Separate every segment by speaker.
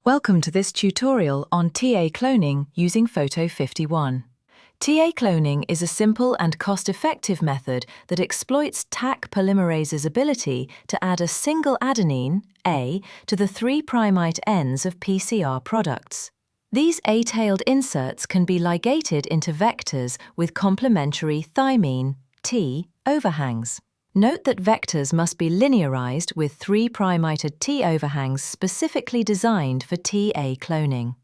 Speaker 1: Welcome to this tutorial on TA cloning using Photo51. TA cloning is a simple and cost-effective method that exploits Taq polymerase's ability to add a single adenine, A, to the 3' ends of PCR products. These A-tailed inserts can be ligated into vectors with complementary thymine, T, overhangs. Note that vectors must be linearized with 3' T overhangs specifically designed for TA cloning.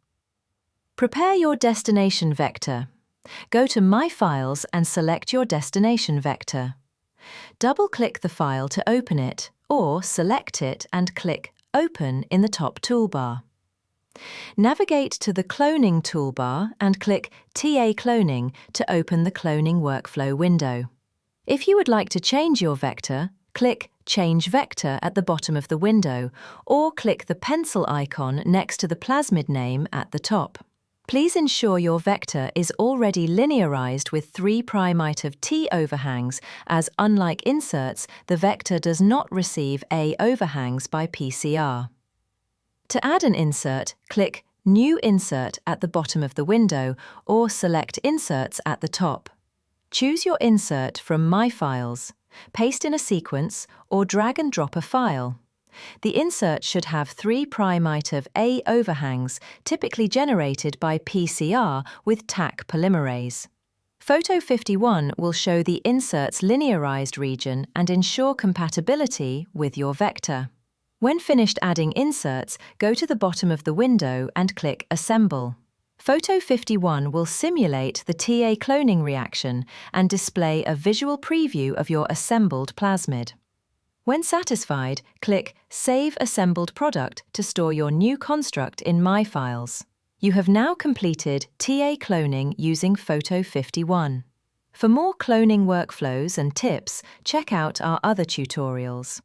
Speaker 1: Prepare your destination vector. Go to My Files and select your destination vector. Double-click the file to open it, or select it and click Open in the top toolbar. Navigate to the Cloning toolbar and click TA Cloning to open the cloning workflow window. If you would like to change your vector, click Change Vector at the bottom of the window, or click the pencil icon next to the plasmid name at the top. Please ensure your vector is already linearized with 3' of T overhangs, as unlike inserts, the vector does not receive A overhangs by PCR. To add an insert, click New Insert at the bottom of the window, or select Inserts at the top. Choose your insert from My Files, paste in a sequence, or drag and drop a file. The insert should have 3' of A overhangs, typically generated by PCR with Taq polymerase. Photo51 will show the insert's linearized region and ensure compatibility with your vector. When finished adding inserts, go to the bottom of the window and click Assemble. Photo51 will simulate the TA cloning reaction and display a visual preview of your assembled plasmid. When satisfied, click Save Assembled Product to store your new construct in My Files. You have now completed TA cloning using Photo51. For more cloning workflows and tips, check out our other tutorials.